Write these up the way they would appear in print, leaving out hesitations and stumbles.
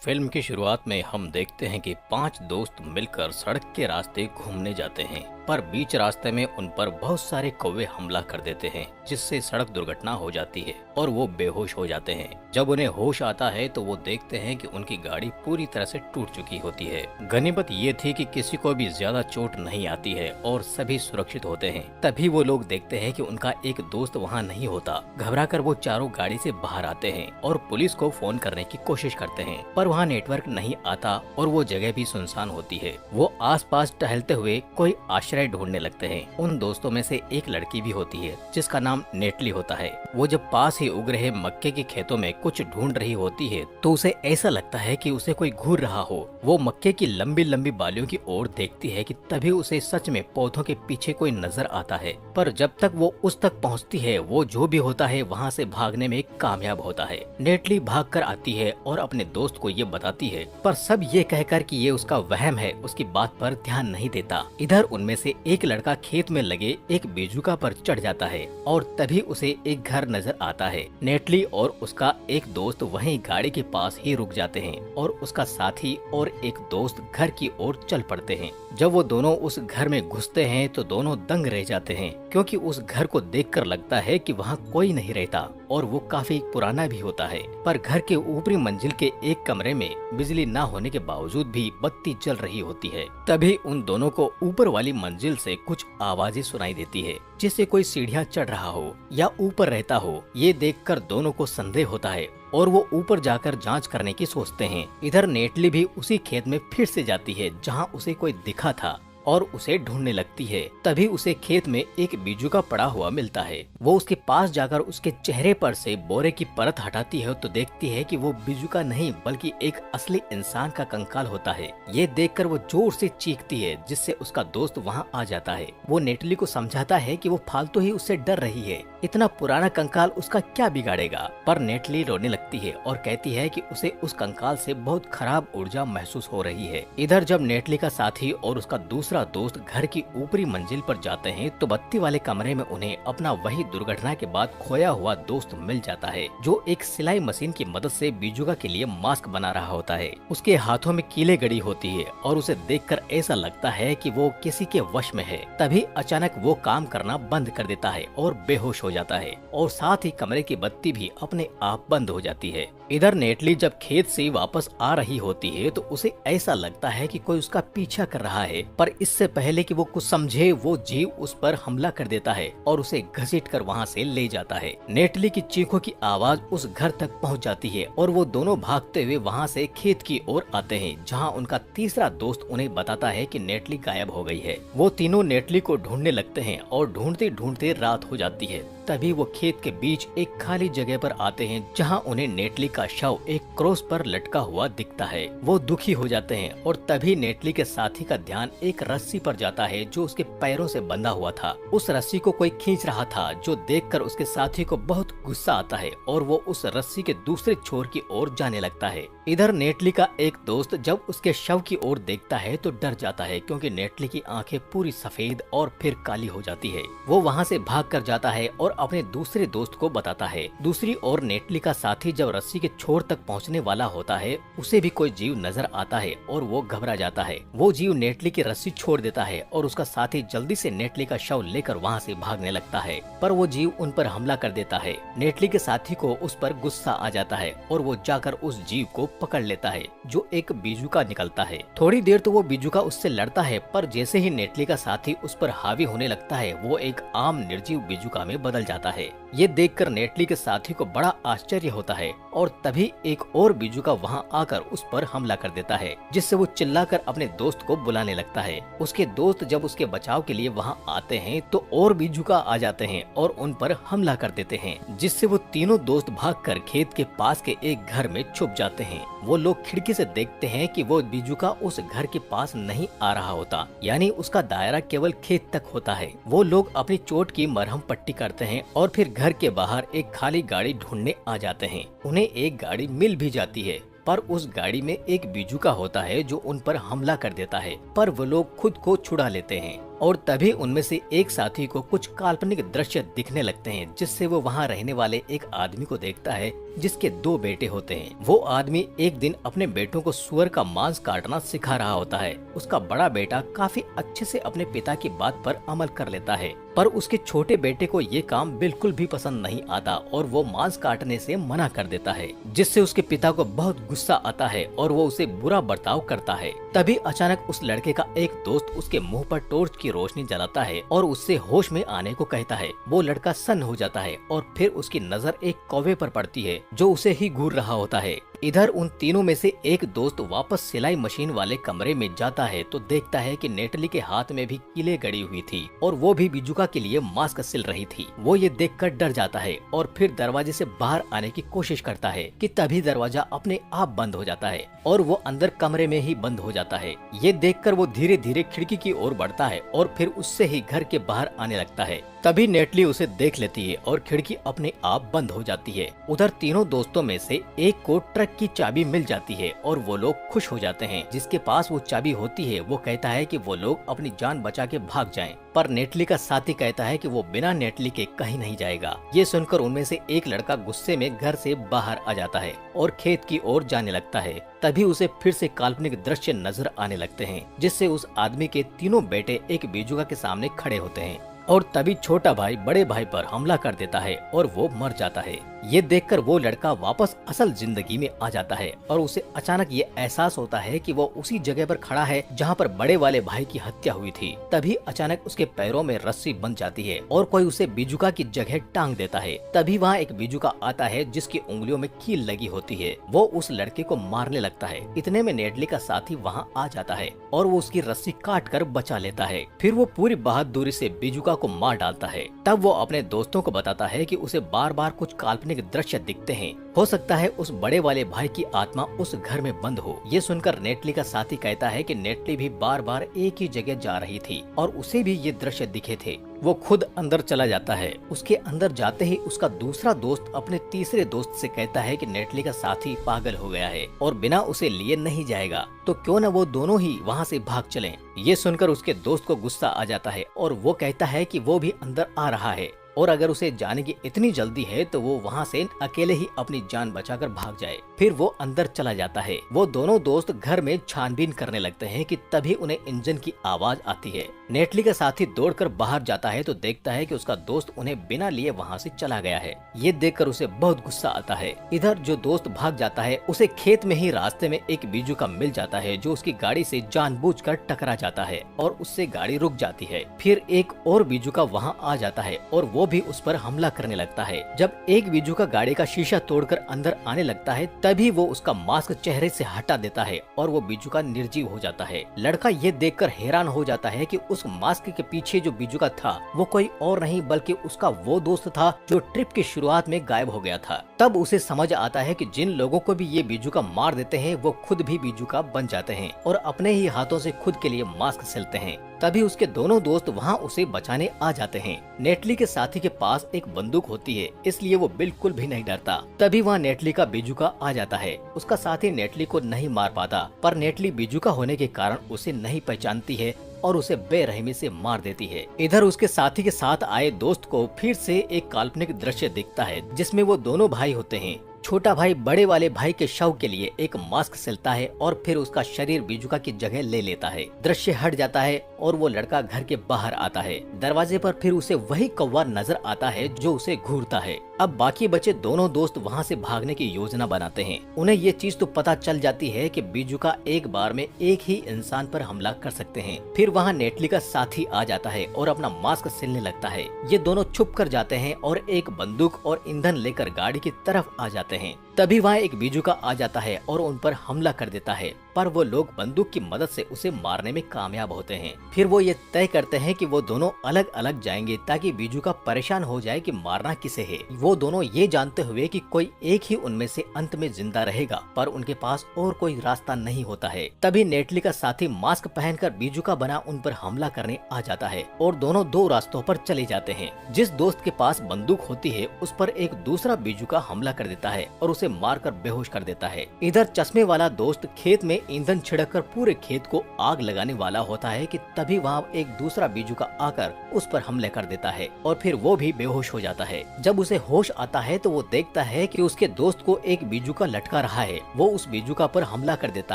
Film की शुरुआत में हम देखते हैं कि 5 दोस्त मिलकर सड़क के रास्ते घूमने जाते हैं, पर बीच रास्ते में उन पर बहुत सारे कौवे हमला कर देते हैं, जिससे सड़क दुर्घटना हो जाती है और वो बेहोश हो जाते हैं। जब उन्हें होश आता है तो वो देखते हैं कि उनकी गाड़ी पूरी तरह से टूट चुकी होती है। गनीमत ये थी कि किसी को भी ज्यादा चोट नहीं आती है और सभी सुरक्षित होते हैं। तभी वो लोग देखते हैं कि उनका एक दोस्त वहाँ नहीं होता। घबराकर वो चारों गाड़ी से बाहर आते हैं और पुलिस को फोन करने की कोशिश करते हैं, पर वहाँ नेटवर्क नहीं आता और वो जगह भी सुनसान होती है। वो आसपास टहलते हुए कोई आश्रय ढूंढने लगते हैं। उन दोस्तों में से एक लड़की भी होती है जिसका नाम नेटली होता है। वो जब पास ही उग रहे मक्के के खेतों में कुछ ढूंढ रही होती है तो उसे ऐसा लगता है कि उसे कोई घूर रहा हो। वो मक्के की लंबी लंबी बालियों की ओर देखती है कि तभी उसे सच में पौधों के पीछे कोई नजर आता है। पर जब तक वो उस तक पहुँचती है वो जो भी होता है वहाँ से भागने में कामयाब होता है। नेटली भाग कर आती है और अपने दोस्त को ये बताती है, पर सब ये कहकर कि ये उसका वहम है उसकी बात पर ध्यान नहीं देता। इधर उनमें से एक लड़का खेत में लगे एक बेजुका पर चढ़ जाता है और तभी उसे एक घर नजर आता है। नेटली और उसका एक दोस्त वहीं गाड़ी के पास ही रुक जाते हैं और उसका साथी और एक दोस्त घर की ओर चल पड़ते हैं। जब वो दोनों उस घर में घुसते हैं तो दोनों दंग रह जाते हैं, क्योंकि उस घर को देखकर लगता है कि वहाँ कोई नहीं रहता और वो काफी पुराना भी होता है। पर घर के ऊपरी मंजिल के एक कमरे में बिजली न होने के बावजूद भी बत्ती जल रही होती है। तभी उन दोनों को ऊपर वाली मंजिल से कुछ आवाजें सुनाई देती है, जिससे कोई सीढ़ियाँ चढ़ रहा हो या ऊपर रहता हो। ये देखकर दोनों को संदेह होता है और वो ऊपर जाकर जांच करने की सोचते हैं। इधर नेटली भी उसी खेत में फिर से जाती है जहाँ उसे कोई दिखा था और उसे ढूंढने लगती है। तभी उसे खेत में एक बिजुका पड़ा हुआ मिलता है। वो उसके पास जाकर उसके चेहरे पर से बोरे की परत हटाती है तो देखती है कि वो बिजुका नहीं बल्कि एक असली इंसान का कंकाल होता है। ये देखकर वो जोर से चीखती है, जिससे उसका दोस्त वहाँ आ जाता है। वो नेटली को समझाता है कि वो फालतू ही उससे डर रही है, इतना पुराना कंकाल उसका क्या बिगाड़ेगा। पर नेटली रोने लगती है और कहती है कि उसे उस कंकाल से बहुत खराब ऊर्जा महसूस हो रही है। इधर जब नेटली का साथी और उसका दूसरा दोस्त घर की ऊपरी मंजिल पर जाते हैं तो बत्ती वाले कमरे में उन्हें अपना वही दुर्घटना के बाद खोया हुआ दोस्त मिल जाता है, जो एक सिलाई मशीन की मदद से बिजुका के लिए मास्क बना रहा होता है। उसके हाथों में कीले गड़ी होती है और उसे देखकर ऐसा लगता है कि वो किसी के वश में है। तभी अचानक वो काम करना बंद कर देता है और बेहोश हो जाता है और साथ ही कमरे की बत्ती भी अपने आप बंद हो जाती है। इधर नेटली जब खेत से वापस आ रही होती है तो उसे ऐसा लगता है कि कोई उसका पीछा कर रहा है, पर इससे पहले कि वो कुछ समझे वो जीव उस पर हमला कर देता है और उसे घसीट कर वहाँ से ले जाता है। नेटली की चीखों की आवाज उस घर तक पहुँच जाती है और वो दोनों भागते हुए वहाँ से खेत की ओर आते हैं, जहाँ उनका तीसरा दोस्त उन्हें बताता है कि नेटली गायब हो गई है। वो तीनों नेटली को ढूंढने लगते हैं और ढूंढते ढूंढते रात हो जाती है। तभी वो खेत के बीच एक खाली जगह पर आते हैं, जहां उन्हें नेटली का शव एक क्रॉस पर लटका हुआ दिखता है। वो दुखी हो जाते हैं और तभी नेटली के साथी का ध्यान एक रस्सी पर जाता है जो उसके पैरों से बंधा हुआ था। उस रस्सी को कोई खींच रहा था, जो देखकर उसके साथी को बहुत गुस्सा आता है और वो उस रस्सी के दूसरे छोर की ओर जाने लगता है। इधर नेटली का एक दोस्त जब उसके शव की ओर देखता है तो डर जाता है, क्योंकि नेटली की आंखें पूरी सफेद और फिर काली हो जाती है। वो वहाँ से भाग कर जाता है और अपने दूसरे दोस्त को बताता है। दूसरी ओर नेटली का साथी जब रस्सी के छोर तक पहुँचने वाला होता है, उसे भी कोई जीव नजर आता है और वो घबरा जाता है। वो जीव नेटली की रस्सी छोड़ देता है और उसका साथी जल्दी से नेटली का शव लेकर वहाँ से भागने लगता है, पर वो जीव उन पर हमला कर देता है। नेटली के साथी को उस पर गुस्सा आ जाता है और वो जाकर उस जीव को पकड़ लेता है, जो एक बिजुका निकलता है। थोड़ी देर तो वो बिजुका उससे लड़ता है, पर जैसे ही नेटली का साथी उस पर हावी होने लगता है वो एक आम निर्जीव बिजुका में बदल जाता है। ये देखकर नेटली के साथी को बड़ा आश्चर्य होता है और तभी एक और बिजुका वहाँ आकर उस पर हमला कर देता है, जिससे वो चिल्लाकर अपने दोस्त को बुलाने लगता है। उसके दोस्त जब उसके बचाव के लिए वहाँ आते हैं तो और बिजुका आ जाते हैं और उन पर हमला कर देते हैं, जिससे वो तीनों दोस्त भागकर खेत के पास के एक घर में छुप जाते हैं। वो लोग खिड़की से देखते हैं कि वो बिजुका उस घर के पास नहीं आ रहा होता, यानी उसका दायरा केवल खेत तक होता है। वो लोग अपनी चोट की मरहम पट्टी करते हैं और फिर घर के बाहर एक खाली गाड़ी ढूंढने आ जाते हैं। उन्हें एक गाड़ी मिल भी जाती है, पर उस गाड़ी में एक बिजुका होता है जो उन पर हमला कर देता है, पर वो लोग खुद को छुड़ा लेते हैं और तभी उनमें से एक साथी को कुछ काल्पनिक दृश्य दिखने लगते हैं, जिससे वो वहाँ रहने वाले एक आदमी को देखता है जिसके 2 बेटे होते हैं। वो आदमी एक दिन अपने बेटों को सुअर का मांस काटना सिखा रहा होता है। उसका बड़ा बेटा काफी अच्छे से अपने पिता की बात पर अमल कर लेता है, पर उसके छोटे बेटे को ये काम बिल्कुल भी पसंद नहीं आता और वो मांस काटने से मना कर देता है, जिससे उसके पिता को बहुत गुस्सा आता है और वो उसे बुरा बर्ताव करता है। तभी अचानक उस लड़के का एक दोस्त उसके मुंह पर टॉर्च की रोशनी जलाता है और उससे होश में आने को कहता है। वो लड़का सन्न हो जाता है और फिर उसकी नजर एक कौवे पर पड़ती है जो उसे ही घूर रहा होता है। इधर उन तीनों में से एक दोस्त वापस सिलाई मशीन वाले कमरे में जाता है तो देखता है कि नेटली के हाथ में भी कीले गड़ी हुई थी और वो भी बिजुका के लिए मास्क सिल रही थी। वो ये देखकर डर जाता है और फिर दरवाजे से बाहर आने की कोशिश करता है कि तभी दरवाजा अपने आप बंद हो जाता है और वो अंदर कमरे में ही बंद हो जाता है। ये देखकर वो धीरे धीरे खिड़की की ओर बढ़ता है और फिर उससे ही घर के बाहर आने लगता है। तभी नेटली उसे देख लेती है और खिड़की अपने आप बंद हो जाती है। उधर तीनों दोस्तों में से एक को ट्रक की चाबी मिल जाती है और वो लोग खुश हो जाते हैं। जिसके पास वो चाबी होती है वो कहता है कि वो लोग अपनी जान बचा के भाग जाएं, पर नेटली का साथी कहता है कि वो बिना नेटली के कहीं नहीं जाएगा। ये सुनकर उनमें से एक लड़का गुस्से में घर से बाहर आ जाता है और खेत की ओर जाने लगता है। तभी उसे फिर से काल्पनिक दृश्य नजर आने लगते हैं, जिससे उस आदमी के तीनों बेटे एक बिजुका के सामने खड़े होते हैं और तभी छोटा भाई बड़े भाई पर हमला कर देता है और वो मर जाता है। ये देखकर वो लड़का वापस असल जिंदगी में आ जाता है और उसे अचानक ये एहसास होता है कि वो उसी जगह पर खड़ा है जहाँ पर बड़े वाले भाई की हत्या हुई थी। तभी अचानक उसके पैरों में रस्सी बंध जाती है और कोई उसे बिजुका की जगह टांग देता है। तभी वहाँ एक बिजुका आता है जिसकी उंगलियों में कील लगी होती है। वो उस लड़के को मारने लगता है। इतने में नेटली का साथी वहाँ आ जाता है और वो उसकी रस्सी काट कर बचा लेता है। फिर वो पूरी बहादुरी से बिजुका को मार डालता है। तब वो अपने दोस्तों को बताता है कि उसे बार बार कुछ काल्पनिक दृश्य दिखते हैं। हो सकता है उस बड़े वाले भाई की आत्मा उस घर में बंद हो। ये सुनकर नेटली का साथी कहता है कि नेटली भी बार बार एक ही जगह जा रही थी और उसे भी ये दृश्य दिखे थे। वो खुद अंदर चला जाता है। उसके अंदर जाते ही उसका दूसरा दोस्त अपने तीसरे दोस्त से कहता है कि नेटली का साथी पागल हो गया है और बिना उसे लिए नहीं जाएगा, तो क्यों न वो दोनों ही वहाँ से भाग चलें। ये सुनकर उसके दोस्त को गुस्सा आ जाता है और वो कहता है कि वो भी अंदर आ रहा है और अगर उसे जाने की इतनी जल्दी है तो वो वहाँ से अकेले ही अपनी जान बचाकर भाग जाए। फिर वो अंदर चला जाता है। वो दोनों दोस्त घर में छानबीन करने लगते हैं कि तभी उन्हें इंजन की आवाज आती है। नेटली का साथी दौड़कर बाहर जाता है तो देखता है कि उसका दोस्त उन्हें बिना लिए वहाँ से चला गया है। ये देखकर उसे बहुत गुस्सा आता है। इधर जो दोस्त भाग जाता है उसे खेत में ही रास्ते में एक बिजुका मिल जाता है जो उसकी गाड़ी से जानबूझकर टकरा जाता है और उससे गाड़ी रुक जाती है। फिर एक और बिजुका वहाँ आ जाता है और वो भी उस पर हमला करने लगता है। जब एक बिजुका गाड़ी का शीशा तोड़कर अंदर आने लगता है तभी वो उसका मास्क चेहरे से हटा देता है और वो बिजुका निर्जीव हो जाता है। लड़का ये देखकर हैरान हो जाता है कि उस मास्क के पीछे जो बिजुका था वो कोई और नहीं बल्कि उसका वो दोस्त था जो ट्रिप की शुरुआत में गायब हो गया था। तब उसे समझ आता है कि जिन लोगों को भी ये बिजुका मार देते हैं वो खुद भी बिजुका बन जाते हैं और अपने ही हाथों से खुद के लिए मास्क सिलते हैं। तभी उसके दोनों दोस्त वहाँ उसे बचाने आ जाते हैं। नेटली के साथी के पास एक बंदूक होती है इसलिए वो बिल्कुल भी नहीं डरता। तभी वहाँ नेटली का बिजुका आ जाता है। उसका साथी नेटली को नहीं मार पाता पर नेटली बिजुका होने के कारण उसे नहीं पहचानती है और उसे बेरहमी से मार देती है। इधर उसके साथी के साथ आए दोस्त को फिर से एक काल्पनिक दृश्य दिखता है जिसमें वो दोनों भाई होते हैं। छोटा भाई बड़े वाले भाई के शव के लिए एक मास्क सिलता है और फिर उसका शरीर बिजुका की जगह ले लेता है। दृश्य हट जाता है और वो लड़का घर के बाहर आता है। दरवाजे पर फिर उसे वही कौवा नजर आता है जो उसे घूरता है। अब बाकी बचे दोनों दोस्त वहाँ से भागने की योजना बनाते हैं। उन्हें ये चीज तो पता चल जाती है कि बिजुका एक बार में एक ही इंसान पर हमला कर सकते हैं। फिर वहाँ नेटली का साथी आ जाता है और अपना मास्क सिलने लगता है। ये दोनों छुप कर जाते हैं और एक बंदूक और ईंधन लेकर गाड़ी की तरफ आ जाते हैं। तभी वहाँ एक बिजुका आ जाता है और उन पर हमला कर देता है पर वो लोग बंदूक की मदद से उसे मारने में कामयाब होते हैं। फिर वो ये तय करते हैं कि वो दोनों अलग अलग जाएंगे ताकि बिजुका परेशान हो जाए कि मारना किसे है। वो दोनों ये जानते हुए कि कोई एक ही उनमें से अंत में जिंदा रहेगा पर उनके पास और कोई रास्ता नहीं होता है। तभी नेटली का साथी मास्क पहनकर बिजुका बना उन पर हमला करने आ जाता है और दोनों दो रास्तों पर चले जाते हैं। जिस दोस्त के पास बंदूक होती है उस पर एक दूसरा बिजुका हमला कर देता है और उसे उसे मारकर बेहोश कर देता है। इधर चश्मे वाला दोस्त खेत में ईंधन छिड़ककर पूरे खेत को आग लगाने वाला होता है कि तभी वहाँ एक दूसरा बीजुका आकर उस पर हमले कर देता है और फिर वो भी बेहोश हो जाता है। जब उसे होश आता है तो वो देखता है कि उसके दोस्त को एक बीजुका लटका रहा है। वो उस बीजुका पर हमला कर देता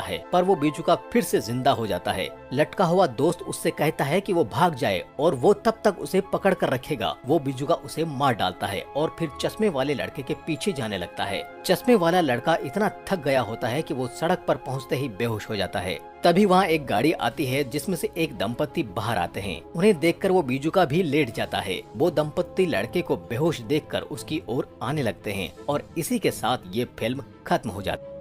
है पर वो बीजुका फिर से जिंदा हो जाता है। लटका हुआ दोस्त उससे कहता है कि वो भाग जाए और वो तब तक उसे पकड़ कर रखेगा। वो बीजुका उसे मार डालता है और फिर चश्मे वाले लड़के के पीछे जाने लगता है। चश्मे वाला लड़का इतना थक गया होता है कि वो सड़क पर पहुंचते ही बेहोश हो जाता है। तभी वहाँ एक गाड़ी आती है जिसमें से एक दंपत्ति बाहर आते हैं। उन्हें देखकर वो बीजुका भी लेट जाता है। वो दंपत्ति लड़के को बेहोश देखकर उसकी ओर आने लगते हैं और इसी के साथ ये फिल्म खत्म हो जाती है।